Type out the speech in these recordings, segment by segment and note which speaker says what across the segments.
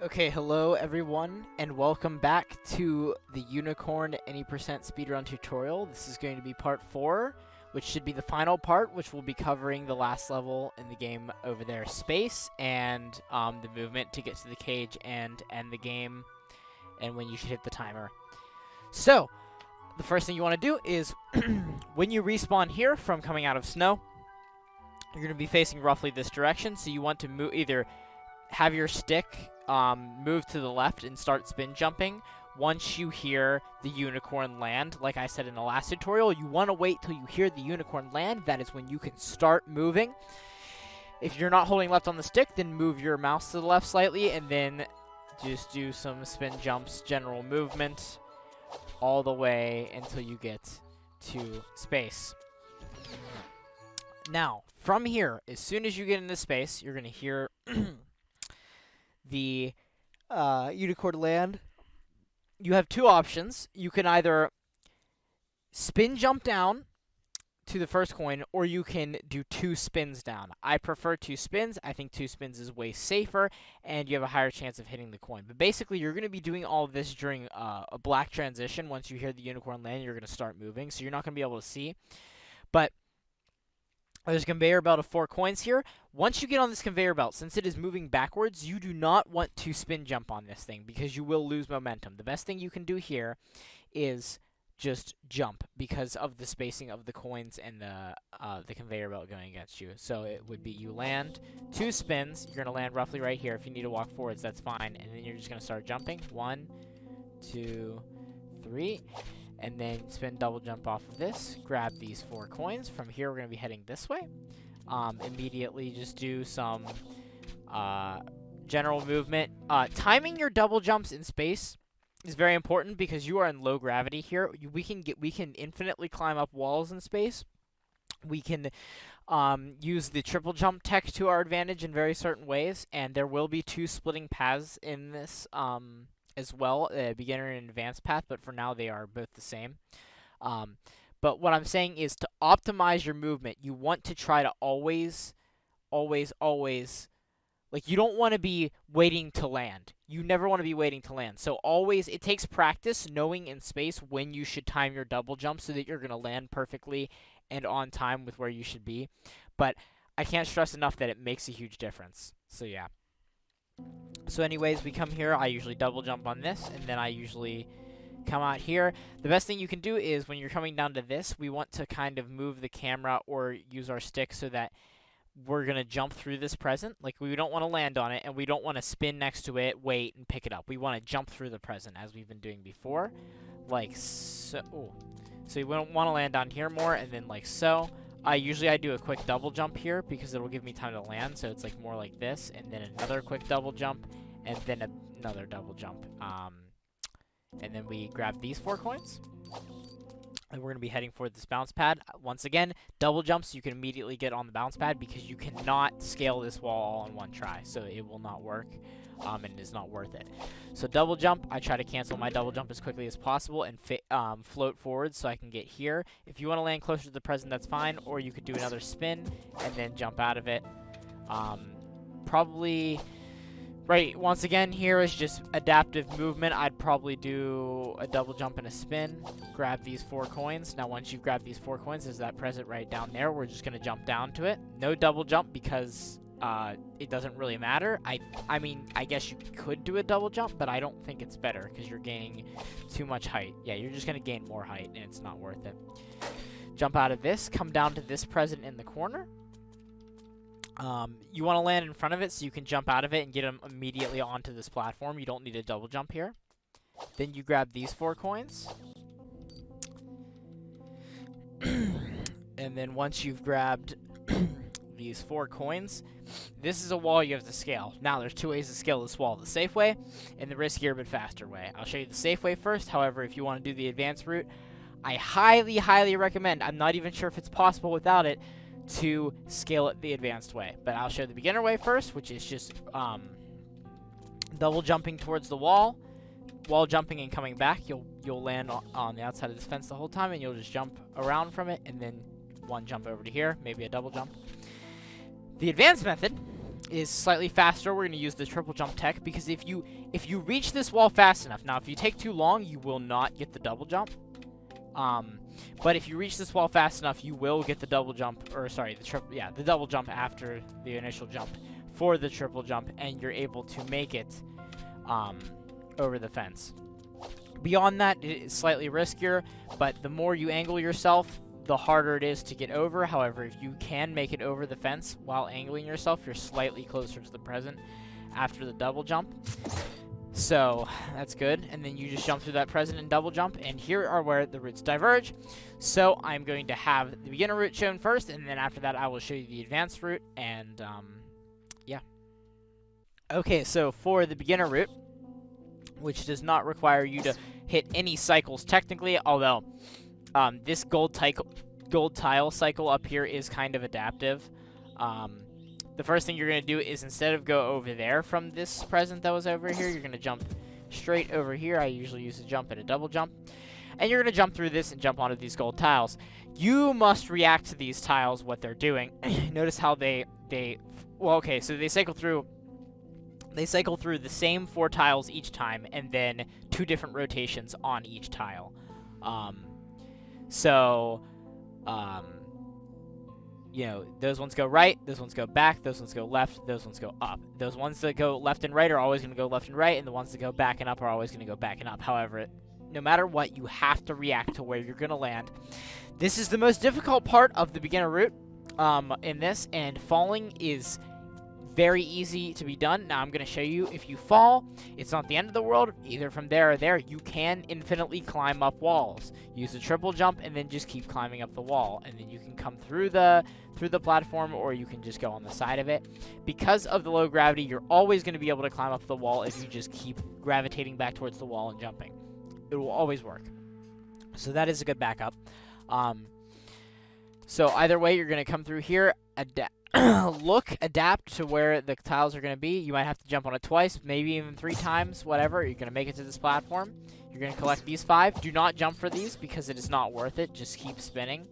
Speaker 1: Okay, hello everyone, and welcome back to the Unicorn Any% Speedrun tutorial. This is going to be part 4, which should be the final part, which will be covering the last level in the game over there, Space, and the movement to get to the cage and end the game, and when you should hit the timer. So, the first thing you want to do is, when you respawn here from coming out of snow, you're going to be facing roughly this direction, so you want to either have your stick move to the left and start spin jumping. Once you hear the unicorn land, like I said in the last tutorial, you want to wait till you hear the unicorn land. That is when you can start moving. If you're not holding left on the stick, then move your mouse to the left slightly, and then just do some spin jumps, general movement, all the way until you get to space. Now, from here, as soon as you get into space, you're going to hear the unicorn land. You have two options. You can either spin jump down to the first coin, or you can do 2 spins down. I prefer 2 spins. I think 2 spins is way safer, and you have a higher chance of hitting the coin. But basically, you're going to be doing all of this during a black transition. Once you hear the unicorn land, you're going to start moving, so you're not going to be able to see. But there's a conveyor belt of 4 coins here. Once you get on this conveyor belt, since it is moving backwards, you do not want to spin jump on this thing because you will lose momentum. The best thing you can do here is just jump because of the spacing of the coins and the conveyor belt going against you. So it would be you land 2 spins. You're going to land roughly right here. If you need to walk forwards, that's fine. And then you're just going to start jumping. 1, 2, 3. And then spin double jump off of this. Grab these 4 coins. From here, we're going to be heading this way. Immediately just do some general movement. Timing your double jumps in space is very important because you are in low gravity here. We can infinitely climb up walls in space. We can use the triple jump tech to our advantage in very certain ways, and there will be 2 splitting paths in this as well, a beginner and advanced path, but for now they are both the same. But what I'm saying is to optimize your movement, you want to try to always, like, you don't want to be waiting to land. You never want to be waiting to land. So always, it takes practice knowing in space when you should time your double jump so that you're going to land perfectly and on time with where you should be. But I can't stress enough that it makes a huge difference. So yeah. So anyways, we come here. I usually double jump on this, and then I usually come out here. The best thing you can do is when you're coming down to this, we want to kind of move the camera or use our stick so that we're going to jump through this present. Like, we don't want to land on it, and we don't want to spin next to it, wait, and pick it up. We want to jump through the present, as we've been doing before. Like so. Ooh. So you want to land down here more, and then like so. Usually I do a quick double jump here because it'll give me time to land, so it's like more like this, and then another quick double jump, and then another double jump. And then we grab these 4 coins, and we're going to be heading for this bounce pad. Once again, double jumps, so you can immediately get on the bounce pad because you cannot scale this wall all in one try, so it will not work, and it's not worth it. So double jump, I try to cancel my double jump as quickly as possible and float forward so I can get here. If you want to land closer to the present, that's fine, or you could do another spin and then jump out of it. Probably, right, once again, here is just adaptive movement. I'd probably do a double jump and a spin, grab these 4 coins. Now, once you've grabbed these 4 coins, there's that present right down there. We're just going to jump down to it. No double jump because it doesn't really matter. I mean, I guess you could do a double jump, but I don't think it's better because you're gaining too much height. Yeah, you're just going to gain more height, and it's not worth it. Jump out of this, come down to this present in the corner. You want to land in front of it so you can jump out of it and get them immediately onto this platform. You don't need a double jump here. Then you grab these 4 coins. And then once you've grabbed these 4 coins, this is a wall you have to scale. Now, there's 2 ways to scale this wall: the safe way and the riskier but faster way. I'll show you the safe way first. However, if you want to do the advanced route, I highly, highly recommend, I'm not even sure if it's possible without it, to scale it the advanced way. But I'll show the beginner way first, which is just double jumping towards the wall, jumping and coming back. You'll land on the outside of this fence the whole time, and you'll just jump around from it, and then 1 jump over to here, maybe a double jump. The advanced method is slightly faster. We're going to use the triple jump tech because if you reach this wall fast enough, now if you take too long, you will not get the double jump. But if you reach this wall fast enough, you will get the double jump, or sorry, the double jump after the initial jump for the triple jump, and you're able to make it over the fence. Beyond that, it is slightly riskier, but the more you angle yourself, the harder it is to get over. However, if you can make it over the fence while angling yourself, you're slightly closer to the present after the double jump. So that's good. And then you just jump through that present and double jump, and here are where the routes diverge. So I'm going to have the beginner route shown first, and then after that I will show you the advanced route, and yeah. Okay, so for the beginner route, which does not require you to hit any cycles technically, although this gold tile cycle up here is kind of adaptive. The first thing you're going to do is, instead of go over there from this present that was over here, you're going to jump straight over here. I usually use a jump and a double jump. And you're going to jump through this and jump onto these gold tiles. You must react to these tiles, what they're doing. Notice how well, okay, so they cycle through the same 4 tiles each time, and then 2 different rotations on each tile. You know, those ones go right, those ones go back, those ones go left, those ones go up. Those ones that go left and right are always going to go left and right, and the ones that go back and up are always going to go back and up. However, no matter what, you have to react to where you're going to land. This is the most difficult part of the beginner route in this, and falling is very easy to be done. Now I'm going to show you, if you fall, it's not the end of the world. Either from there or there, you can infinitely climb up walls. Use the triple jump and then just keep climbing up the wall, and then you can come through the platform, or you can just go on the side of it. Because of the low gravity, you're always going to be able to climb up the wall if you just keep gravitating back towards the wall and jumping. It will always work. So that is a good backup. So either way, you're going to come through here, adapt to where the tiles are going to be. You might have to jump on it twice, maybe even 3 times, whatever. You're going to make it to this platform. You're going to collect these 5. Do not jump for these because it is not worth it. Just keep spinning.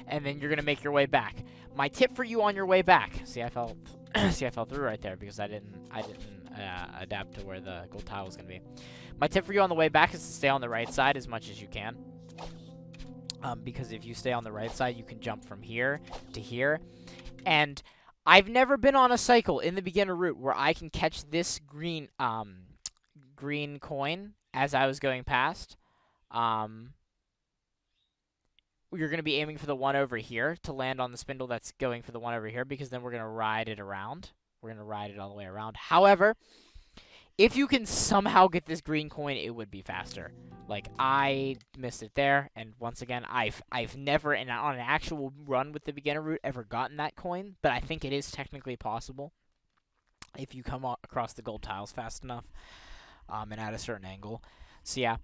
Speaker 1: And then you're going to make your way back. My tip for you on your way back. See, I fell through right there because I didn't adapt to where the gold tile was going to be. My tip for you on the way back is to stay on the right side as much as you can. Because if you stay on the right side, you can jump from here to here. And I've never been on a cycle in the beginner route where I can catch this green coin as I was going past. You're going to be aiming for the one over here to land on the spindle that's going for the one over here, because then we're going to ride it around. We're going to ride it all the way around. However, if you can somehow get this green coin, it would be faster. Like, I missed it there, and once again, I've never, on an actual run with the beginner route, ever gotten that coin, but I think it is technically possible if you come across the gold tiles fast enough, and at a certain angle. So yeah,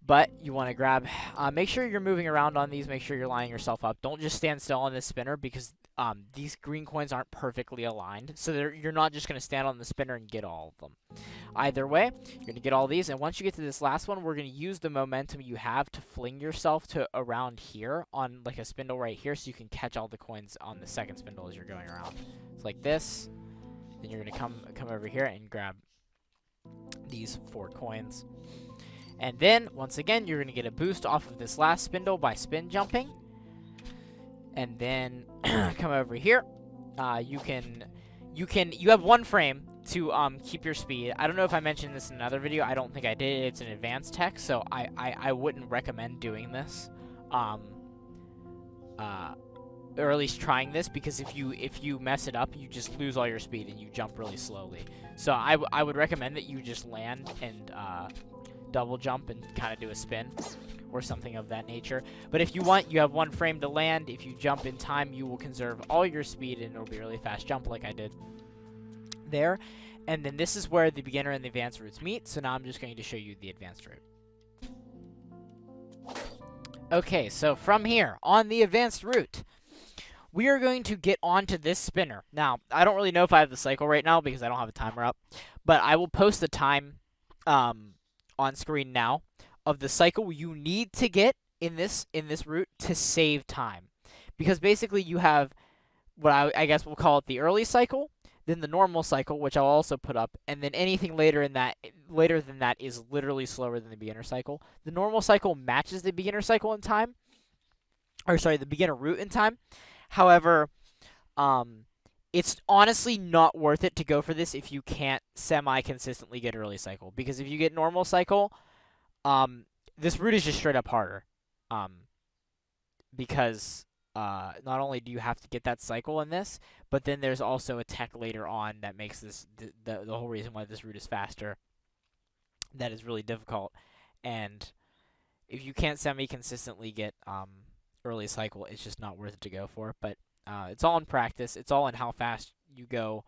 Speaker 1: but you want to grab, make sure you're moving around on these, make sure you're lining yourself up. Don't just stand still on this spinner, because these green coins aren't perfectly aligned, so you're not just going to stand on the spinner and get all of them. Either way, you're going to get all these, and once you get to this last one, we're going to use the momentum you have to fling yourself to around here on like a spindle right here, so you can catch all the coins on the second spindle as you're going around. It's like this. Then you're going to come over here and grab these 4 coins. And then, once again, you're going to get a boost off of this last spindle by spin jumping. And then come over here. You have 1 frame to keep your speed. I don't know if I mentioned this in another video. I don't think I did. It's an advanced tech, so I wouldn't recommend doing this. Or at least trying this, because if you mess it up, you just lose all your speed and you jump really slowly. So I would recommend that you just land and double jump and kind of do a spin or something of that nature. But if you want, you have 1 frame to land. If you jump in time, you will conserve all your speed, and it'll be a really fast jump like I did there. And then this is where the beginner and the advanced routes meet. So now I'm just going to show you the advanced route. Okay, so from here on the advanced route, we are going to get onto this spinner. Now, I don't really know if I have the cycle right now because I don't have a timer up, but I will post the time on screen now of the cycle you need to get in this route to save time. Because basically you have what I guess we'll call it the early cycle, then the normal cycle, which I'll also put up, and then anything later than that is literally slower than the beginner cycle. The normal cycle matches the beginner cycle in time, or sorry, the beginner route in time. However, it's honestly not worth it to go for this if you can't semi-consistently get early cycle, because if you get normal cycle, this route is just straight up harder, because not only do you have to get that cycle in this, but then there's also a tech later on that makes this the whole reason why this route is faster. That is really difficult, and if you can't semi-consistently get early cycle, it's just not worth it to go for. But it's all in practice. It's all in how fast you go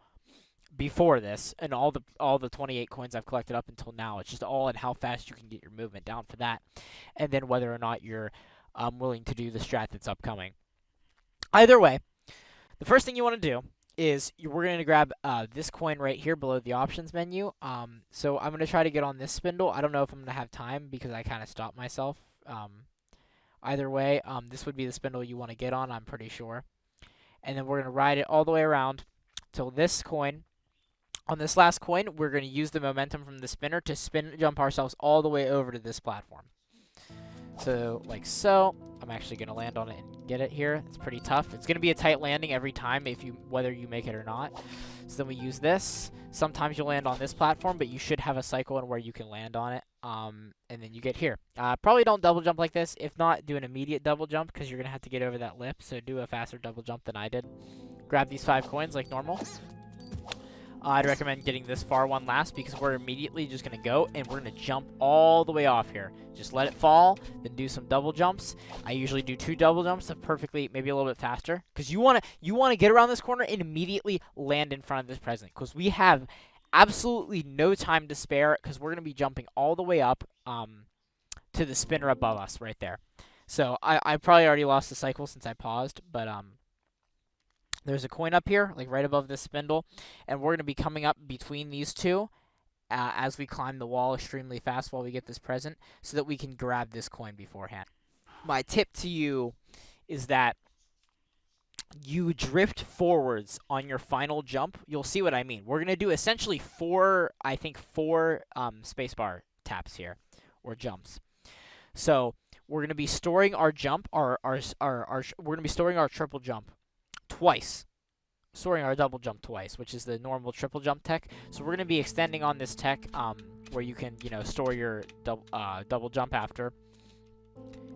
Speaker 1: before this, and all the 28 coins I've collected up until now. It's just all in how fast you can get your movement down for that, and then whether or not you're willing to do the strat that's upcoming. Either way, the first thing you want to do is we're going to grab this coin right here below the options menu. So I'm going to try to get on this spindle. I don't know if I'm going to have time because I kind of stopped myself. Either way, this would be the spindle you want to get on, I'm pretty sure. And then we're going to ride it all the way around till this coin. On this last coin, we're going to use the momentum from the spinner to spin jump ourselves all the way over to this platform. So, like so. I'm actually going to land on it and get it here. It's pretty tough. It's going to be a tight landing every time whether you make it or not. So then we use this. Sometimes you'll land on this platform, but you should have a cycle in where you can land on it. And then you get here. Probably don't double jump like this. If not, do an immediate double jump because you're going to have to get over that lip. So do a faster double jump than I did. Grab these 5 coins like normal. I'd recommend getting this far one last because we're immediately just going to go and we're going to jump all the way off here. Just let it fall, then do some double jumps. I usually do 2 double jumps to perfectly, maybe a little bit faster. Because you want to get around this corner and immediately land in front of this present. Because we have absolutely no time to spare because we're going to be jumping all the way up to the spinner above us right there. So I probably already lost the cycle since I paused, but there's a coin up here, like right above this spindle, and we're going to be coming up between these two as we climb the wall extremely fast while we get this present so that we can grab this coin beforehand. My tip to you is that you drift forwards on your final jump. You'll see what I mean. We're going to do essentially 4 spacebar taps here, or jumps. So we're going to be storing our jump, we're going to be storing our triple jump twice, storing our double jump twice, which is the normal triple jump tech. So we're going to be extending on this tech where you can, store your double jump after.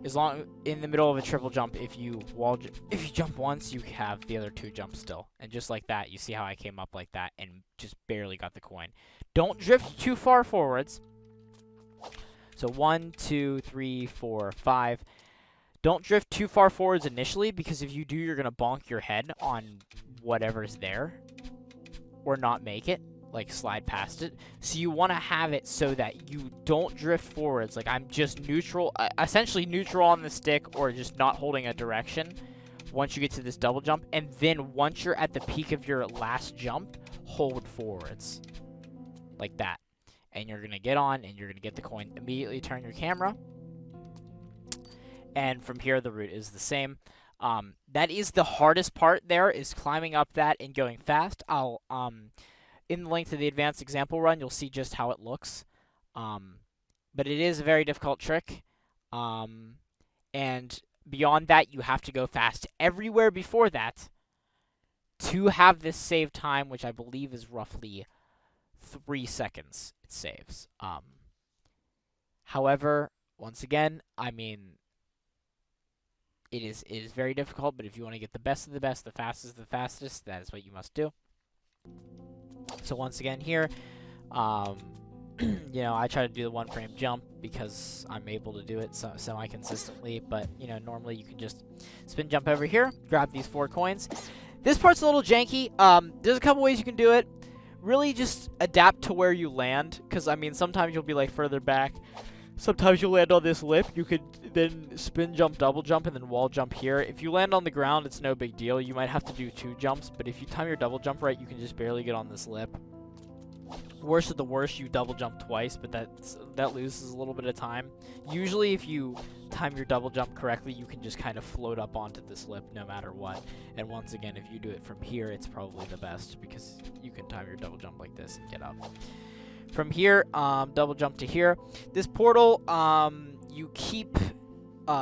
Speaker 1: As long in the middle of a triple jump, if you jump once, you have the other 2 jumps still. And just like that, you see how I came up like that and just barely got the coin. Don't drift too far forwards. So 1, 2, 3, 4, 5. Don't drift too far forwards initially, because if you do, you're going to bonk your head on whatever's there. Or not make it, like slide past it. So you want to have it so that you don't drift forwards. Like I'm just neutral, essentially neutral on the stick, or just not holding a direction once you get to this double jump. And then once you're at the peak of your last jump, hold forwards. Like that. And you're going to get on, and you're going to get the coin. Immediately turn your camera. And from here, the route is the same. That is the hardest part there, is climbing up that and going fast. I'll, in the link to the advanced example run, you'll see just how it looks. But it is a very difficult trick. And beyond that, you have to go fast everywhere before that to have this save time, which I believe is roughly 3 seconds it saves. However, once again, I mean, it is very difficult, but if you want to get the best of the best, the fastest of the fastest, that is what you must do. So once again here, I try to do the 1 frame jump because I'm able to do it semi-consistently, but, normally you can just spin jump over here, grab these 4 coins. This part's a little janky. There's a couple ways you can do it. Really just adapt to where you land, because, I mean, sometimes you'll be, like, further back. Sometimes you'll land on this lip. You could then spin jump, double jump, and then wall jump here. If you land on the ground, it's no big deal. You might have to do 2 jumps, but if you time your double jump right, you can just barely get on this lip. Worst of the worst, you double jump twice, but that loses a little bit of time. Usually, if you time your double jump correctly, you can just kind of float up onto this lip no matter what. And once again, if you do it from here, it's probably the best because you can time your double jump like this and get up. From here, double jump to here. This portal, you keep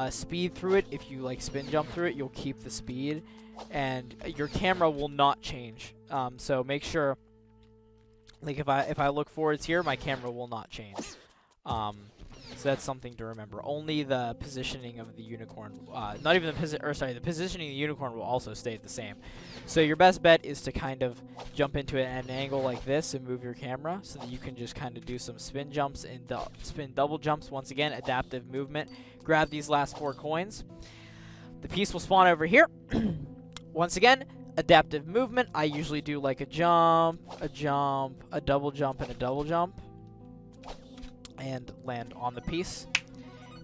Speaker 1: speed through it. If you like spin jump through it, you'll keep the speed, and your camera will not change. So make sure, like if I look forwards here, my camera will not change. So that's something to remember. Only the positioning of the unicorn, not even the positioning of the unicorn will also stay the same. So your best bet is to kind of jump into it at an angle like this and move your camera so that you can just kind of do some spin jumps and spin double jumps. Once again, adaptive movement. Grab these last 4 coins. The piece will spawn over here. Once again, adaptive movement. I usually do like a jump, a double jump, and a double jump, and land on the piece.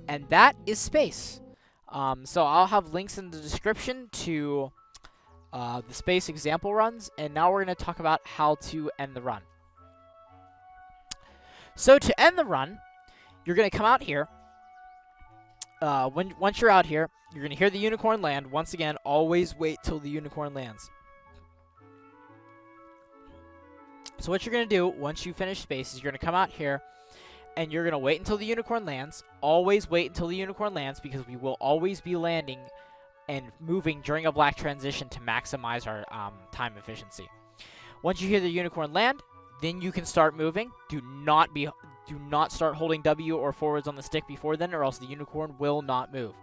Speaker 1: And that is space. So I'll have links in the description to the space example runs, and now we're going to talk about how to end the run. So to end the run, you're going to come out here. Once you're out here, you're going to hear the unicorn land. Once again, always wait till the unicorn lands. So what you're going to do once you finish space is you're going to come out here, and you're going to wait until the unicorn lands. Always wait until the unicorn lands, because we will always be landing and moving during a black transition to maximize our time efficiency. Once you hear the unicorn land, then you can start moving. Do not start holding W or forwards on the stick before then, or else the unicorn will not move.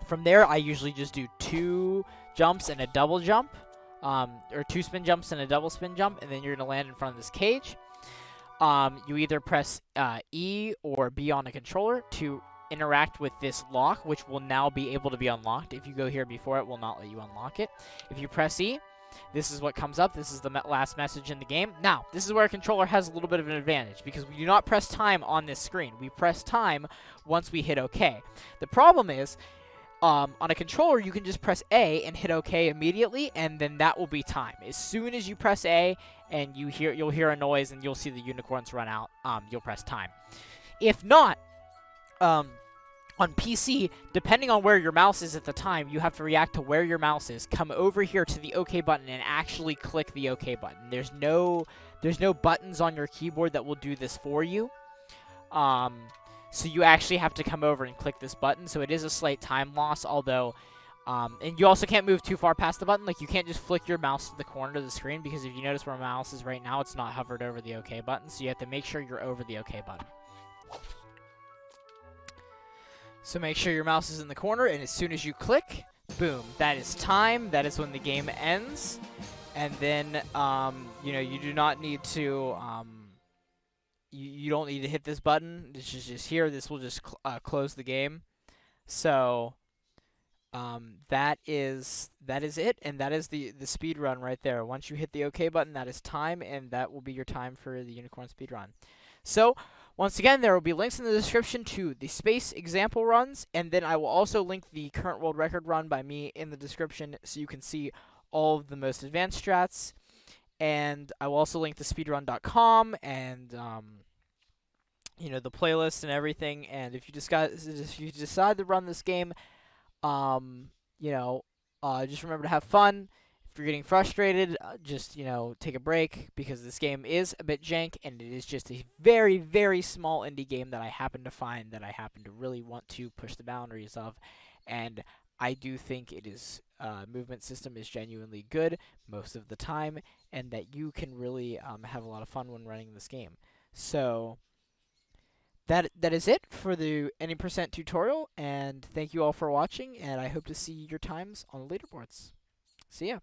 Speaker 1: From there, I usually just do 2 jumps and a double jump, or 2 spin jumps and a double spin jump, and then you're going to land in front of this cage. You either press E or B on the controller to interact with this lock, which will now be able to be unlocked. If you go here before, it will not let you unlock it. If you press E, this is what comes up. This is the last message in the game. Now, this is where a controller has a little bit of an advantage, because we do not press time on this screen. We press time once we hit OK. The problem is, on a controller, you can just press A and hit OK immediately, and then that will be time. As soon as you press A and you'll hear a noise and you'll see the unicorns run out, you'll press time. If not, on PC, depending on where your mouse is at the time, you have to react to where your mouse is, come over here to the OK button, and actually click the OK button. There's no buttons on your keyboard that will do this for you. So you actually have to come over and click this button. So it is a slight time loss, although, and you also can't move too far past the button. Like, you can't just flick your mouse to the corner of the screen, because if you notice where my mouse is right now, it's not hovered over the OK button. So you have to make sure you're over the OK button. So make sure your mouse is in the corner, and as soon as you click, boom, that is time. That is when the game ends. And then, you do not need to, you don't need to hit this button. This is just here. This will just close the game. So that is it, and that is the speed run right there. Once you hit the OK button, that is time, and that will be your time for the unicorn speed run. So once again, there will be links in the description to the space example runs, and then I will also link the current world record run by me in the description, so you can see all of the most advanced strats. And I will also link to speedrun.com and the playlist and everything. And if you decide to run this game, just remember to have fun. If you're getting frustrated, just take a break, because this game is a bit jank, and it is just a very, very small indie game that I happen to find that I happen to really want to push the boundaries of. And I do think it is movement system is genuinely good most of the time, and that you can really have a lot of fun when running this game. So that is it for the any percent tutorial, and thank you all for watching, and I hope to see your times on the leaderboards. See ya.